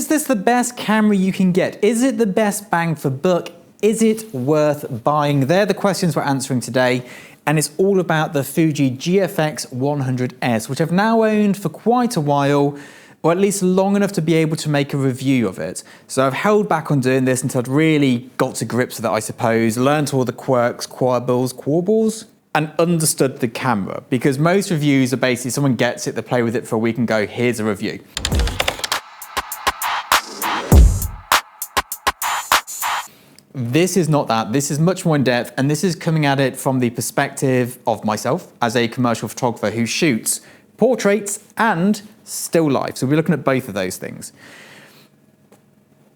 is this the best camera you can get? Is it the best bang for buck? Is it worth buying? They're the questions we're answering today. And it's all about the Fuji GFX 100S, which I've now owned for quite a while, or at least long enough to be able to make a review of it. So I've held back on doing this until I'd really got to grips with it, I suppose, learned all the quirks, quabbles, and understood the camera. Because most reviews are basically someone gets it, they play with it for a week and go, here's a review. This is not that. This is much more in depth, and this is coming at it from the perspective of myself as a commercial photographer who shoots portraits and still life. So we're looking at both of those things.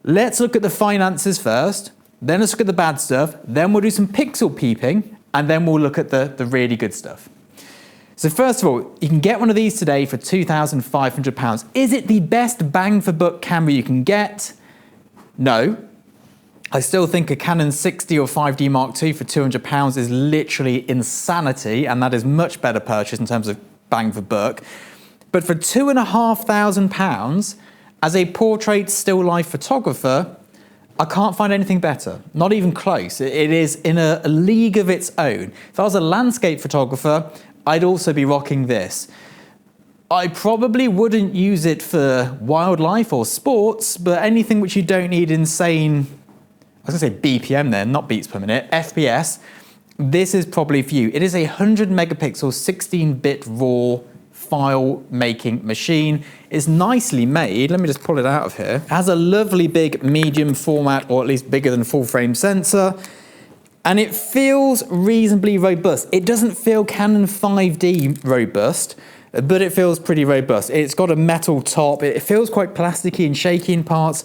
Let's look at the finances first, then let's look at the bad stuff, then we'll do some pixel peeping, and then we'll look at the really good stuff. So first of all, you can get one of these today for £2,500. Is it the best bang for buck camera you can get? No. I still think a Canon 60 or 5D Mark II for £200 is literally insanity, and that is much better purchase in terms of bang for buck. But for £2,500, as a portrait still life photographer, I can't find anything better, not even close. It is in a league of its own. If I was a landscape photographer, I'd also be rocking this. I probably wouldn't use it for wildlife or sports, but anything which you don't need insane, I was gonna say BPM then, not beats per minute, FPS, this is probably for you. It is a 100 megapixel, 16-bit RAW file making machine. It's nicely made. Let me just pull it out of here. It has a lovely big medium format, or at least bigger than full frame sensor. And it feels reasonably robust. It doesn't feel Canon 5D robust, but it feels pretty robust. It's got a metal top. It feels quite plasticky and shaky in parts.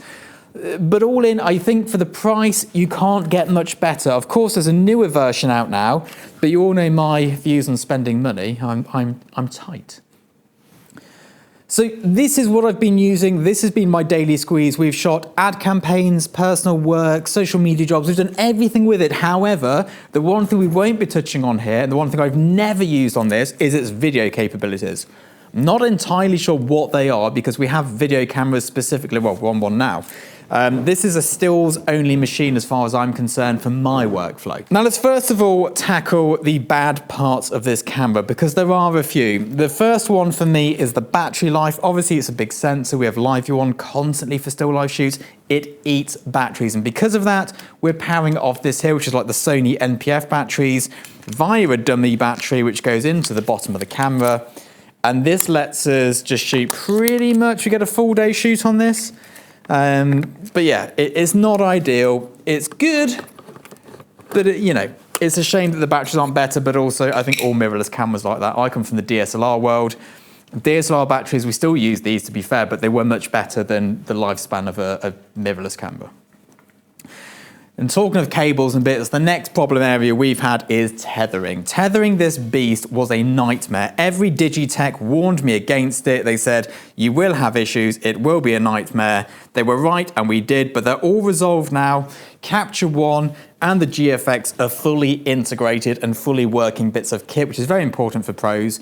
But all in, I think for the price, you can't get much better. Of course, there's a newer version out now, but you all know my views on spending money. I'm tight. So this is what I've been using. This has been my daily squeeze. We've shot ad campaigns, personal work, social media jobs. We've done everything with it. However, the one thing we won't be touching on here, and the one thing I've never used on this, is its video capabilities. I'm not entirely sure what they are because we have video cameras specifically, well, we're on one now. This is a stills only machine as far as I'm concerned for my workflow. Now let's first of all tackle the bad parts of this camera because there are a few. The first one for me is the battery life. Obviously it's a big sensor. We have live view on constantly for still life shoots. It eats batteries, and because of that, we're powering off this here, which is like the Sony NPF batteries, via a dummy battery which goes into the bottom of the camera. And this lets us just shoot pretty much, we get a full day shoot on this. But yeah, it's not ideal. It's good, but it's a shame that the batteries aren't better, but also I think all mirrorless cameras like that. I come from the DSLR world. DSLR batteries, we still use these to be fair, but they were much better than the lifespan of a mirrorless camera. And talking of cables and bits, the next problem area we've had is tethering. Tethering this beast was a nightmare. Every Digitech warned me against it. They said, you will have issues, it will be a nightmare. They were right, and we did, but they're all resolved now. Capture One and the GFX are fully integrated and fully working bits of kit, which is very important for pros.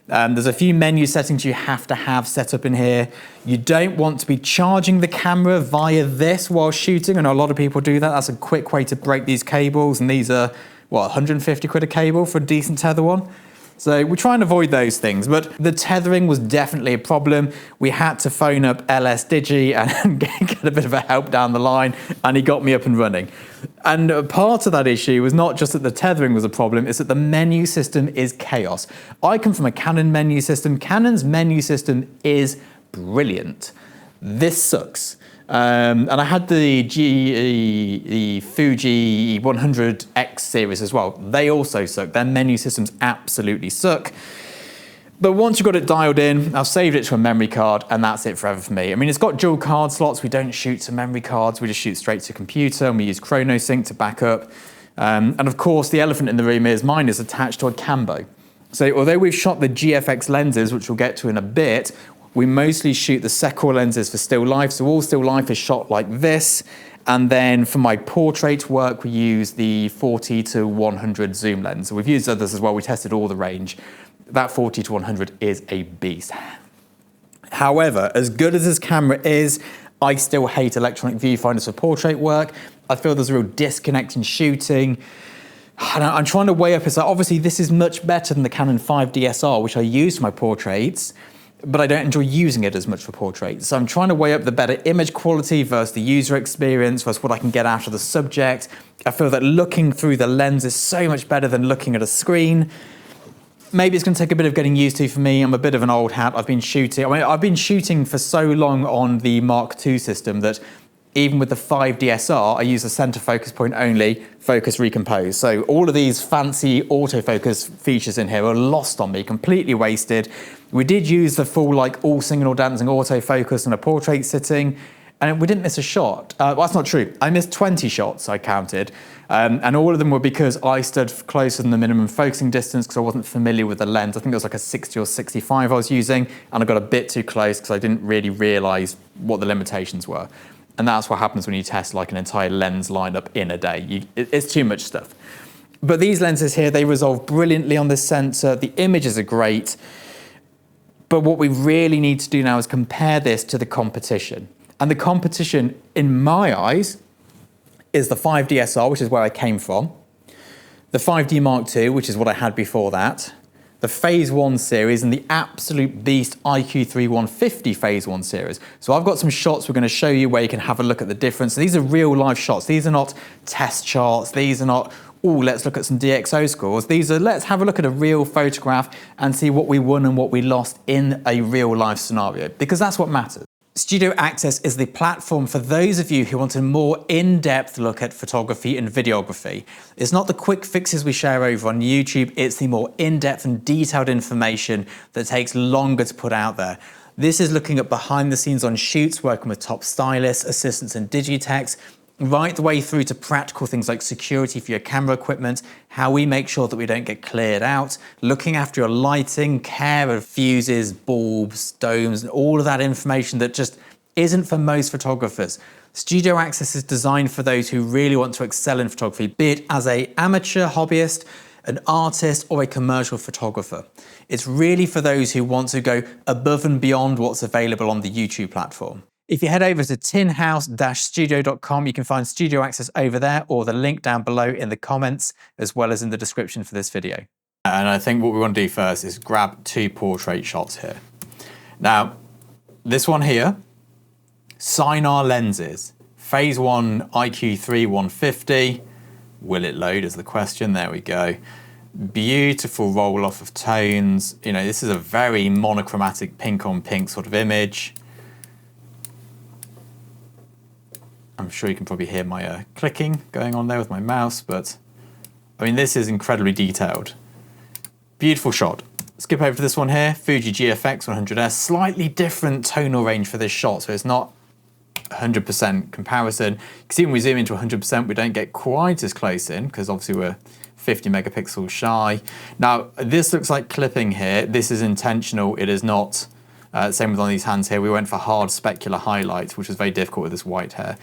There's a few menu settings you have to have set up in here. You don't want to be charging the camera via this while shooting. I know a lot of people do that. That's a quick way to break these cables. And these are, what, 150 quid a cable for a decent tether one? So we try and avoid those things, but the tethering was definitely a problem. We had to phone up LS Digi and get a bit of a help down the line, and he got me up and running. And part of that issue was not just that the tethering was a problem, it's that the menu system is chaos. I come from a Canon menu system. Canon's menu system is brilliant. This sucks. And I had the Fuji 100X series as well. They also suck. Their menu systems absolutely suck. But once you've got it dialed in, I've saved it to a memory card, and that's it forever for me. I mean, it's got dual card slots. We don't shoot to memory cards. We just shoot straight to computer, and we use ChronoSync to back up. And of course, the elephant in the room is mine is attached to a Cambo. So although we've shot the GFX lenses, which we'll get to in a bit, we mostly shoot the Sequel lenses for still life. So all still life is shot like this. And then for my portrait work, we use the 40 to 100 zoom lens. So we've used others as well. We tested all the range. That 40 to 100 is a beast. However, as good as this camera is, I still hate electronic viewfinders for portrait work. I feel there's a real disconnect in shooting. I'm trying to weigh up, it's like, obviously this is much better than the Canon 5DSR, which I use for my portraits, but I don't enjoy using it as much for portraits. So I'm trying to weigh up the better image quality versus the user experience versus what I can get out of the subject. I feel that looking through the lens is so much better than looking at a screen. Maybe it's going to take a bit of getting used to for me. I'm a bit of an old hat. I've been shooting for so long on the Mark II system that even with the 5DSR, I use the center focus point only, focus recompose. So all of these fancy autofocus features in here are lost on me, completely wasted. We did use the full all singing or dancing autofocus in a portrait sitting, and we didn't miss a shot. Well, that's not true. I missed 20 shots, I counted. And all of them were because I stood closer than the minimum focusing distance because I wasn't familiar with the lens. I think it was like a 60 or 65 I was using, and I got a bit too close because I didn't really realize what the limitations were. And that's what happens when you test an entire lens lineup in a day. It's too much stuff. But these lenses here, they resolve brilliantly on this sensor. The images are great. But what we really need to do now is compare this to the competition. And the competition, in my eyes, is the 5DSR, which is where I came from, the 5D Mark II, which is what I had before that, the Phase 1 series, and the absolute beast IQ3 150 Phase 1 series. So I've got some shots we're going to show you where you can have a look at the difference. These are real life shots. These are not test charts. These are not, let's look at some DxO scores. These are, let's have a look at a real photograph and see what we won and what we lost in a real life scenario, because that's what matters. Studio Access is the platform for those of you who want a more in-depth look at photography and videography. It's not the quick fixes we share over on YouTube, it's the more in-depth and detailed information that takes longer to put out there. This is looking at behind the scenes on shoots, working with top stylists, assistants and digitechs, right the way through to practical things like security for your camera equipment, how we make sure that we don't get cleared out, looking after your lighting, care of fuses, bulbs, domes, and all of that information that just isn't for most photographers. Studio Access is designed for those who really want to excel in photography, be it as an amateur hobbyist, an artist, or a commercial photographer. It's really for those who want to go above and beyond what's available on the YouTube platform. If you head over to tinhouse-studio.com, you can find Studio Access over there, or the link down below in the comments, as well as in the description for this video. And I think what we want to do first is grab two portrait shots here. Now, this one here, Sinar lenses, Phase 1 IQ3 150. Will it load is the question, there we go. Beautiful roll off of tones. This is a very monochromatic pink on pink sort of image. I'm sure you can probably hear my clicking going on there with my mouse, but this is incredibly detailed. Beautiful shot. Skip over to this one here, Fuji GFX 100S, slightly different tonal range for this shot, so it's not 100% comparison. You can see when we zoom into 100%, we don't get quite as close in, because obviously we're 50 megapixels shy. Now, this looks like clipping here. This is intentional, it is not. Same with on these hands here. We went for hard specular highlights, which was very difficult with this white hair.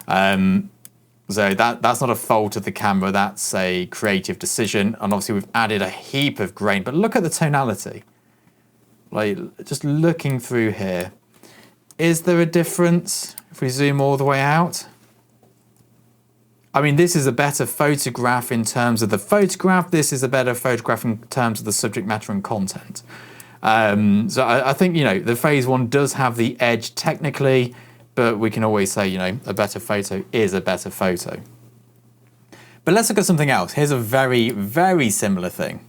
So that's not a fault of the camera, that's a creative decision. And obviously we've added a heap of grain, but look at the tonality. Just looking through here, is there a difference if we zoom all the way out? This is a better photograph in terms of the photograph. This is a better photograph in terms of the subject matter and content. So I think, the Phase 1 does have the edge technically, but we can always say, a better photo is a better photo. But let's look at something else. Here's a very, very similar thing.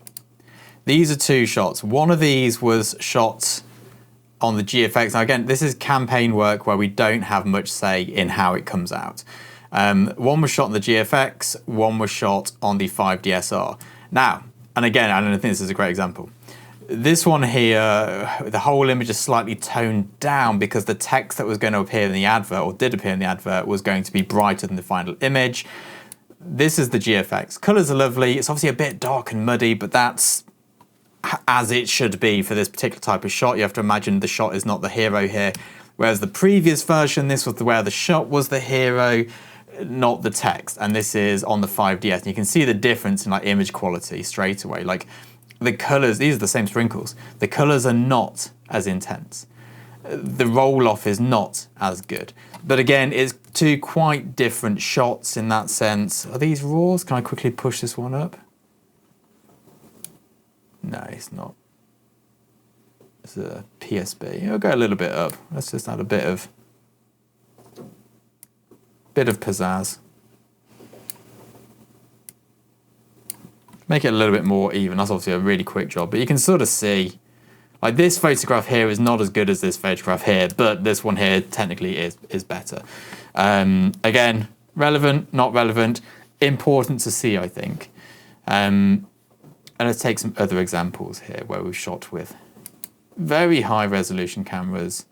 These are two shots. One of these was shot on the GFX. Now again, this is campaign work where we don't have much say in how it comes out. One was shot on the GFX, one was shot on the 5DSR. Now, and again, I don't think this is a great example. This one here, the whole image is slightly toned down because the text that was going to appear in the advert, or did appear in the advert, was going to be brighter than the final image. This is the GFX. Colors are lovely. It's obviously a bit dark and muddy, but that's as it should be for this particular type of shot. You have to imagine the shot is not the hero here. Whereas the previous version, this was where the shot was the hero, not the text. And this is on the 5DS. And you can see the difference in image quality straight away. The colors, these are the same sprinkles. The colors are not as intense. the roll-off is not as good. But again, it's two quite different shots in that sense. Are these RAWs? Can I quickly push this one up? No, it's not. It's a PSB. I'll go a little bit up. Let's just add a bit of pizzazz. Make it a little bit more even. That's obviously a really quick job, but you can sort of see, like this photograph here is not as good as this photograph here, but this one here technically is better. Again, relevant, not relevant, important to see, I think. And let's take some other examples here where we've shot with very high resolution cameras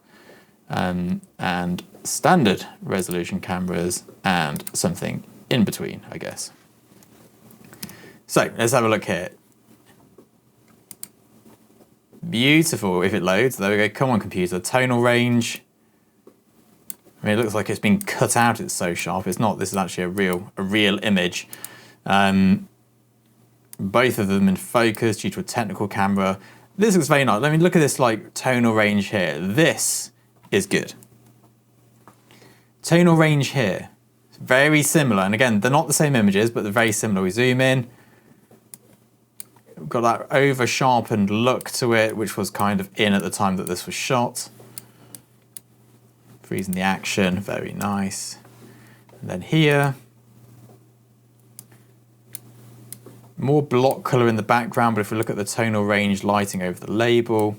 and standard resolution cameras and something in between, I guess. So let's have a look here. Beautiful if it loads. There we go. Come on, computer. Tonal range. I mean, it looks like it's been cut out. It's so sharp. It's not. This is actually a real image. Both of them in focus due to a technical camera. This looks very nice. Let me look at this like tonal range here. This is good. Tonal range here, very similar. And again, they're not the same images, but they're very similar. We zoom in. We've got that over sharpened look to it, which was kind of in at the time that this was shot. Freezing the action, very nice. And then here, more block color in the background, but if we look at the tonal range lighting over the label,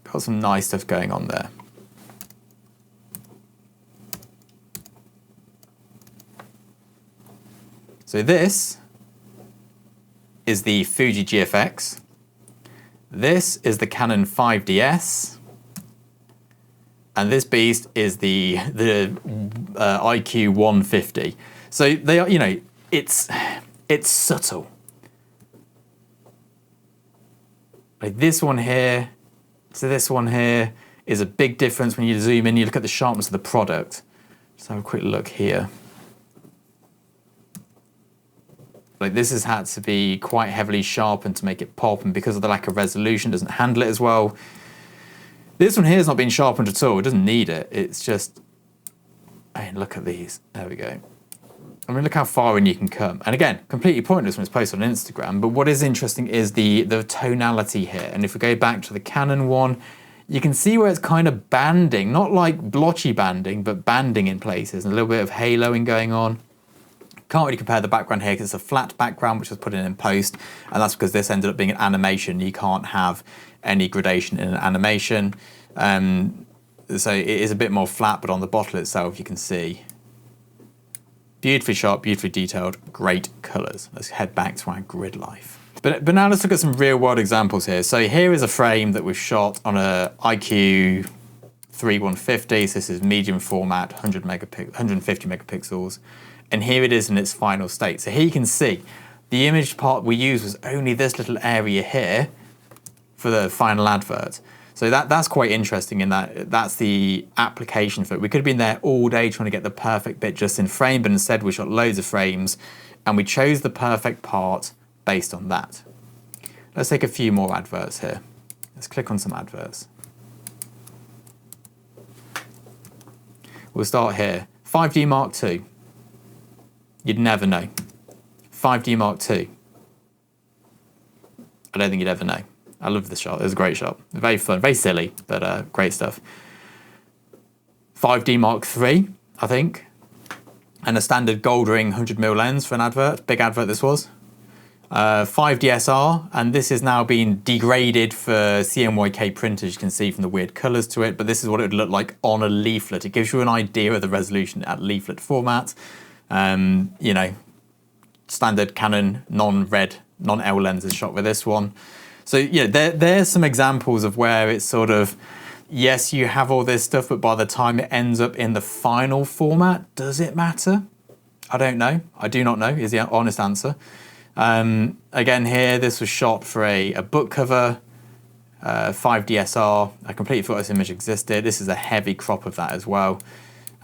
got some nice stuff going on there. So this is the Fuji GFX. This is the Canon 5DS. And this beast is the IQ 150. So they are, you know, it's subtle. Like this one here to this one here is a big difference when you zoom in, you look at the sharpness of the product. Just have a quick look here. Like this has had to be quite heavily sharpened to make it pop, and because of the lack of resolution, it doesn't handle it as well. This one here has not been sharpened at all. It doesn't need it. It's just, I mean, look at these. There we go. I mean, look how far in you can come. And again, completely pointless when it's posted on Instagram. But what is interesting is the tonality here. And if we go back to the Canon one, you can see where it's kind of banding, not like blotchy banding, but banding in places, and a little bit of haloing going on. Can't really compare the background here because it's a flat background which was put in post, and that's because this ended up being an animation. You can't have any gradation in an animation. So it is a bit more flat, but on the bottle itself you can see. Beautifully sharp, beautifully detailed, great colours. Let's head back to our grid life. But now let's look at some real world examples here. So here is a frame that was shot on a IQ 150. So this is medium format, 150 megapixels. And here it is in its final state. So here you can see the image part we used was only this little area here for the final advert. So that's quite interesting in that that's the application for it. We could have been there all day trying to get the perfect bit just in frame, but instead we shot loads of frames and we chose the perfect part based on that. Let's take a few more adverts here. Let's click on some adverts. We'll start here. 5D Mark II. You'd never know. 5D Mark II. I don't think you'd ever know. I love this shot. It was a great shot. Very fun, very silly, but great stuff. 5D Mark III, I think. And a standard gold ring 100mm lens for an advert. Big advert this was. 5DSR, and this is now being degraded for CMYK printers. You can see from the weird colors to it, but this is what it would look like on a leaflet. It gives you an idea of the resolution at leaflet format. You know, standard Canon non-red, non-L lenses shot with this one. So yeah, there's some examples of where it's sort of, yes, you have all this stuff, but by the time it ends up in the final format, does it matter? I don't know. I do not know is the honest answer. Again here, this was shot for a book cover, 5DSR. I completely forgot this image existed. This is a heavy crop of that as well.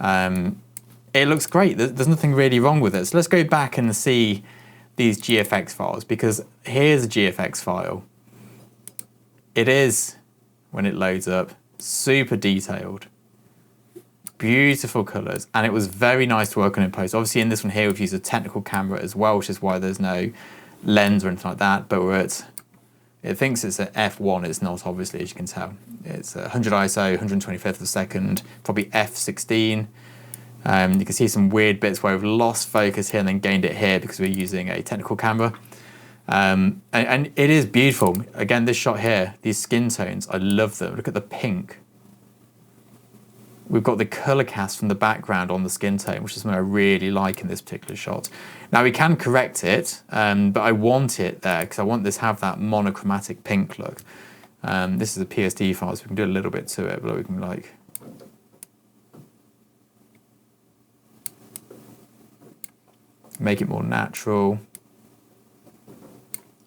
It looks great. There's nothing really wrong with it. So let's go back and see these GFX files, because here's a GFX file. It is when it loads up. Super detailed. Beautiful colours. And it was very nice to work on in post. Obviously in this one here we've used a technical camera as well, which is why there's no lens or anything like that. But it thinks it's an f1, it's not, obviously, as you can tell. It's 100 ISO, 125th of a second, probably f16. You can see some weird bits where we've lost focus here and then gained it here because we're using a technical camera. And it is beautiful. Again, this shot here, these skin tones, I love them. Look at the pink. We've got the colour cast from the background on the skin tone, which is something I really like in this particular shot. Now we can correct it, but I want it there because I want this to have that monochromatic pink look. This is a PSD file, so we can do a little bit to it, but we can like... make it more natural.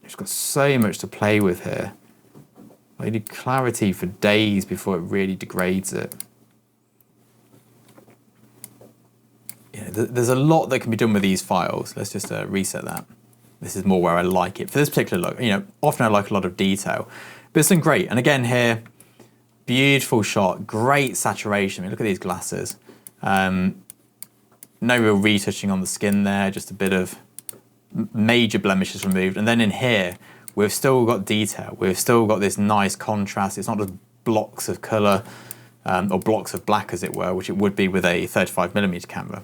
It's got so much to play with here. I need clarity for days before it really degrades it. Yeah, there's a lot that can be done with these files. Let's just reset that. This is more where I like it. For this particular look, often I like a lot of detail, but it's done great. And again here, beautiful shot, great saturation. I mean, look at these glasses. No real retouching on the skin there, just a bit of major blemishes removed. And then in here, we've still got detail. We've still got this nice contrast. It's not just blocks of color or blocks of black, as it were, which it would be with a 35mm camera.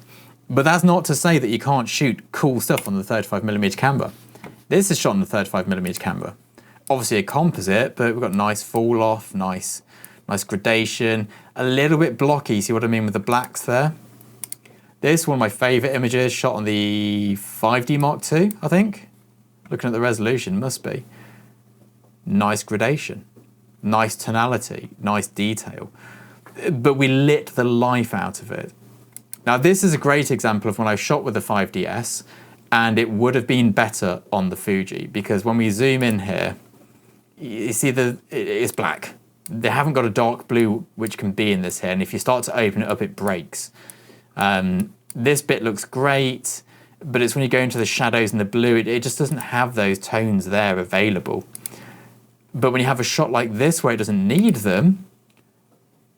But that's not to say that you can't shoot cool stuff on the 35mm camera. This is shot on the 35mm camera. Obviously a composite, but we've got nice fall off, nice gradation, a little bit blocky. See what I mean with the blacks there? This is one of my favorite images, shot on the 5D Mark II, I think. Looking at the resolution, must be. Nice gradation, nice tonality, nice detail. But we lit the life out of it. Now this is a great example of when I shot with the 5DS, and it would have been better on the Fuji, because when we zoom in here, you see it's black. They haven't got a dark blue which can be in this here, and if you start to open it up, it breaks. This bit looks great, but it's when you go into the shadows and the blue, it just doesn't have those tones there available. But when you have a shot like this where it doesn't need them,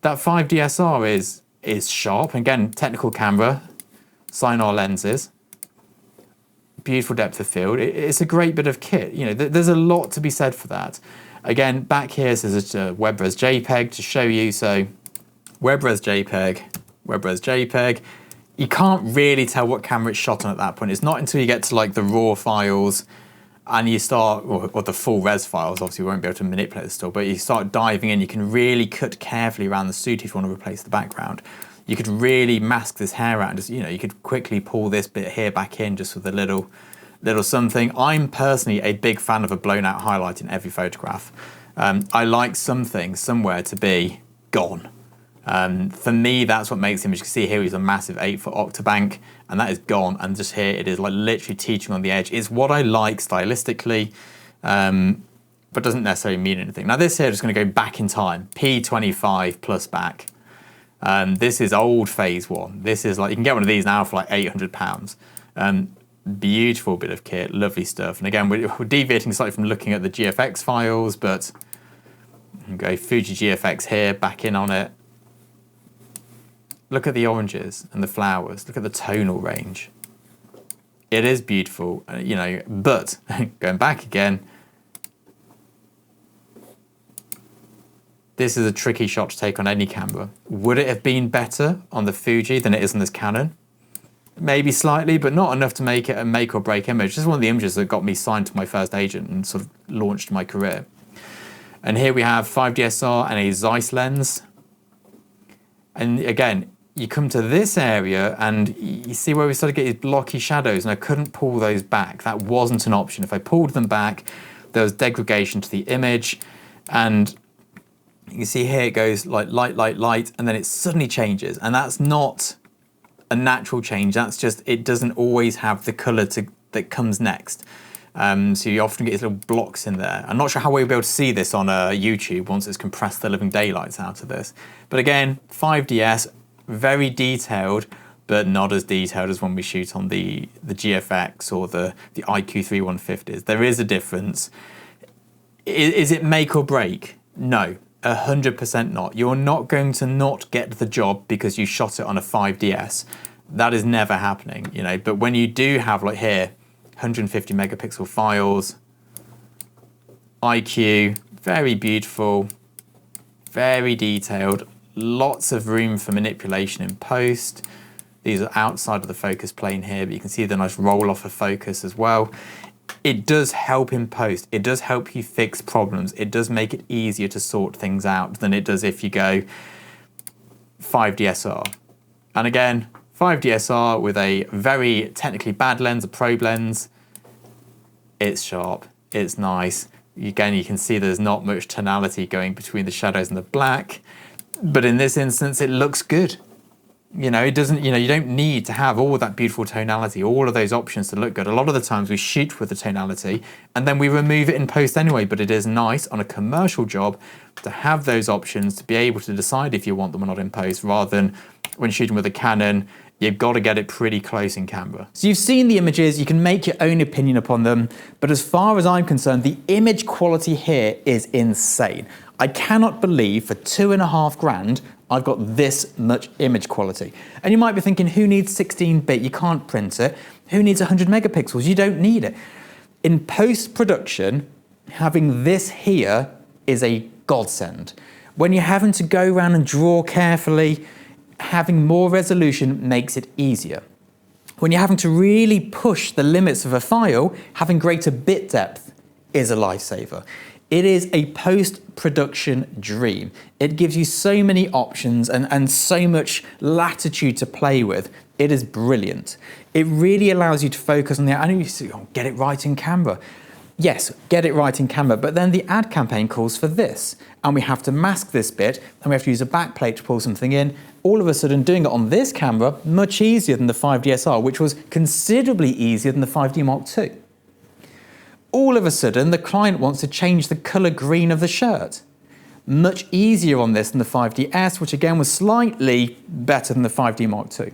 that 5DSR is sharp. Again, technical camera, Sinar lenses, beautiful depth of field. It's a great bit of kit. There's a lot to be said for that. Again, back here says a WebRes JPEG to show you. So WebRes JPEG. You can't really tell what camera it's shot on at that point. It's not until you get to like the raw files and you start, or the full res files, obviously we won't be able to manipulate this still, but you start diving in, you can really cut carefully around the suit if you want to replace the background. You could really mask this hair out and just, you could quickly pull this bit here back in just with a little something. I'm personally a big fan of a blown out highlight in every photograph. I like something somewhere to be gone. For me, that's what makes the image. You can see here is a massive 8-foot octobank, and that is gone. And just here, it is like literally teaching on the edge. It's what I like stylistically, but doesn't necessarily mean anything. Now this here is going to go back in time, P25 plus back. This is old phase one. This is like, you can get one of these now for like £800. Beautiful bit of kit, lovely stuff. And again, we're deviating slightly from looking at the GFX files, but go Fuji GFX here, back in on it. Look at the oranges and the flowers. Look at the tonal range. It is beautiful, but going back again, this is a tricky shot to take on any camera. Would it have been better on the Fuji than it is on this Canon? Maybe slightly, but not enough to make it a make or break image. This is one of the images that got me signed to my first agent and sort of launched my career. And here we have 5DSR and a Zeiss lens. And again, you come to this area and you see where we started to get these blocky shadows, and I couldn't pull those back. That wasn't an option. If I pulled them back, there was degradation to the image, and you can see here it goes like light, and then it suddenly changes. And that's not a natural change. That's just, it doesn't always have the color that comes next. So you often get these little blocks in there. I'm not sure how we'll be able to see this on YouTube once it's compressed the living daylights out of this. But again, 5DS, very detailed, but not as detailed as when we shoot on the GFX or the IQ3 150s. There is a difference. Is it make or break? No. 100% not. You're not going to not get the job because you shot it on a 5DS. That is never happening, you know. But when you do have, like here, 150 megapixel files, IQ, very beautiful, very detailed, lots of room for manipulation in post. These are outside of the focus plane here, but you can see the nice roll off of focus as well. It does help in post. It does help you fix problems. It does make it easier to sort things out than it does if you go 5DSR. And again, 5DSR with a very technically bad lens, a probe lens, it's sharp, it's nice. Again, you can see there's not much tonality going between the shadows and the black, but in this instance, it looks good. You know, it doesn't, you know, you don't need to have all that beautiful tonality, all of those options to look good. A lot of the times we shoot with the tonality and then we remove it in post anyway, but it is nice on a commercial job to have those options to be able to decide if you want them or not in post, rather than when shooting with a Canon, you've got to get it pretty close in camera. So you've seen the images, you can make your own opinion upon them, but as far as I'm concerned, the image quality here is insane. I cannot believe for $2,500, I've got this much image quality. And you might be thinking, who needs 16-bit? You can't print it. Who needs 100 megapixels? You don't need it. In post-production, having this here is a godsend. When you're having to go around and draw carefully, having more resolution makes it easier. When you're having to really push the limits of a file, having greater bit depth is a lifesaver. It is a post-production dream. It gives you so many options and so much latitude to play with. It is brilliant. It really allows you to focus on the, I know you say, oh, get it right in camera. Yes, get it right in camera, but then the ad campaign calls for this, and we have to mask this bit, and we have to use a backplate to pull something in. All of a sudden, doing it on this camera, much easier than the 5DSR, which was considerably easier than the 5D Mark II. All of a sudden, the client wants to change the color green of the shirt. Much easier on this than the 5DS, which again was slightly better than the 5D Mark II.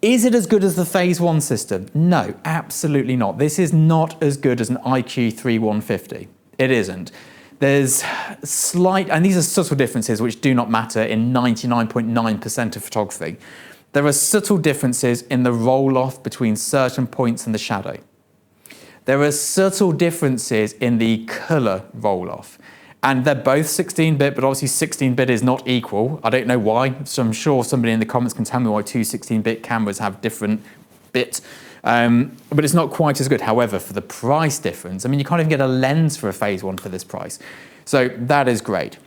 Is it as good as the Phase 1 system? No, absolutely not. This is not as good as an IQ3 It isn't. There's slight, and these are subtle differences which do not matter in 99.9% of photography. There are subtle differences in the roll-off between certain points in the shadow. There are subtle differences in the color roll-off. And they're both 16-bit, but obviously 16-bit is not equal. I don't know why, so I'm sure somebody in the comments can tell me why two 16-bit cameras have different bit, but it's not quite as good. However, for the price difference, I mean, you can't even get a lens for a Phase 1 for this price. So that is great.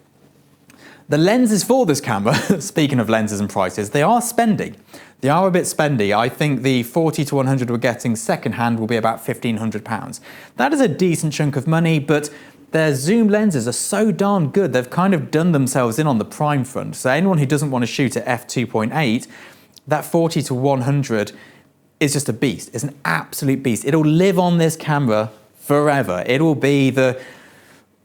The lenses for this camera, speaking of lenses and prices, they are spendy. They are a bit spendy. I think the 40 to 100 we're getting second-hand will be about £1,500. That is a decent chunk of money, but their zoom lenses are so darn good, they've kind of done themselves in on the prime front. So anyone who doesn't want to shoot at f2.8, that 40 to 100 is just a beast. It's an absolute beast. It'll live on this camera forever. It will be the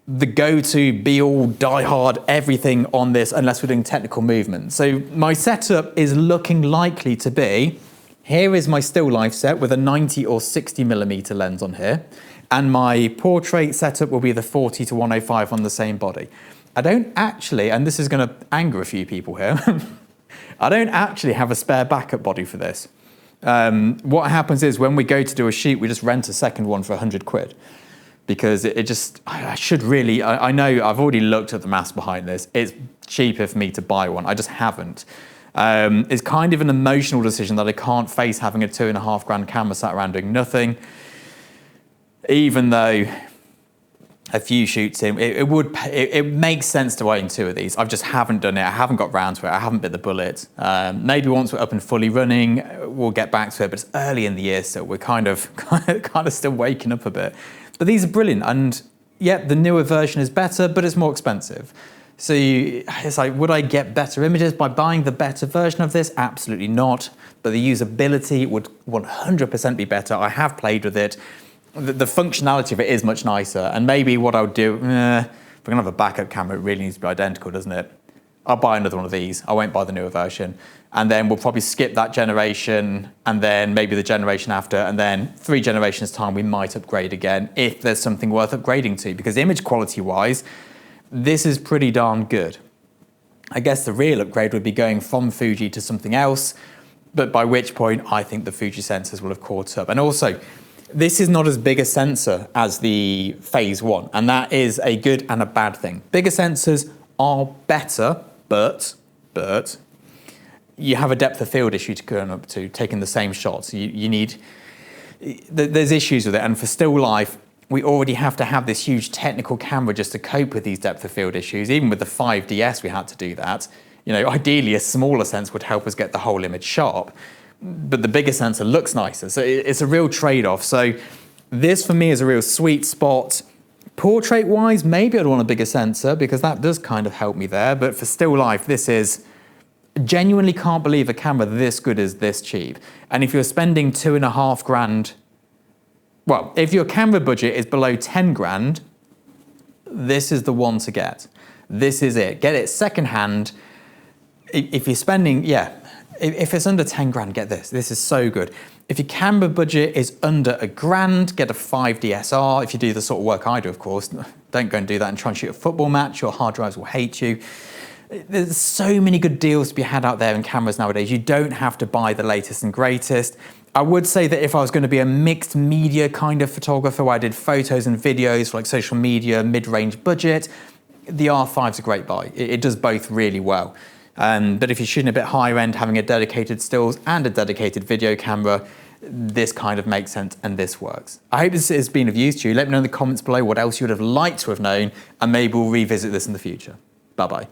go-to, be-all, die-hard, everything on this, unless we're doing technical movement. So my setup is looking likely to be, here is my still life set with a 90 or 60 millimeter lens on here. And my portrait setup will be the 40 to 105 on the same body. I don't actually, and this is going to anger a few people here, I don't actually have a spare backup body for this. What happens is when we go to do a shoot, we just rent a second one for 100 quid. Because it just, I should really, I know I've already looked at the maths behind this. It's cheaper for me to buy one. I just haven't. It's kind of an emotional decision that I can't face having a £2,500 camera sat around doing nothing. Even though a few shoots in, it makes sense to own two of these. I just haven't done it. I haven't got round to it. I haven't bit the bullet. Maybe once we're up and fully running, we'll get back to it. But it's early in the year, so we're kind of still waking up a bit. But these are brilliant, and yep, the newer version is better, but it's more expensive. So it's like, would I get better images by buying the better version of this? Absolutely not. But the usability would 100% be better. I have played with it. The functionality of it is much nicer. And maybe what I would do, if we're gonna have a backup camera, it really needs to be identical, doesn't it? I'll buy another one of these. I won't buy the newer version. And then we'll probably skip that generation, and then maybe the generation after, and then 3 generations time, we might upgrade again if there's something worth upgrading to. Because image quality wise, this is pretty darn good. I guess the real upgrade would be going from Fuji to something else, but by which point I think the Fuji sensors will have caught up. And also, this is not as big a sensor as the Phase 1, and that is a good and a bad thing. Bigger sensors are better, but you have a depth of field issue to go up to, taking the same shots. You need, there's issues with it, and for still life, we already have to have this huge technical camera just to cope with these depth of field issues. Even with the 5DS, we had to do that. You know, ideally a smaller sensor would help us get the whole image sharp, but the bigger sensor looks nicer. So it's a real trade-off. So this for me is a real sweet spot. Portrait-wise, maybe I'd want a bigger sensor because that does kind of help me there. But for still life, this is, genuinely can't believe a camera this good is this cheap. And if you're spending $2,500, well, if your camera budget is below 10 grand, this is the one to get. This is it. Get it secondhand. If you're spending, if it's under 10 grand, get this. This is so good. If your camera budget is under £1,000, get a 5DSR. If you do the sort of work I do, of course, don't go and do that and try and shoot a football match. Your hard drives will hate you. There's so many good deals to be had out there in cameras nowadays. You don't have to buy the latest and greatest. I would say that if I was going to be a mixed media kind of photographer where I did photos and videos for like social media, mid-range budget, the R5's a great buy. It does both really well. But if you're shooting a bit higher end, having a dedicated stills and a dedicated video camera, this kind of makes sense and this works. I hope this has been of use to you. Let me know in the comments below what else you would have liked to have known, and maybe we'll revisit this in the future. Bye-bye.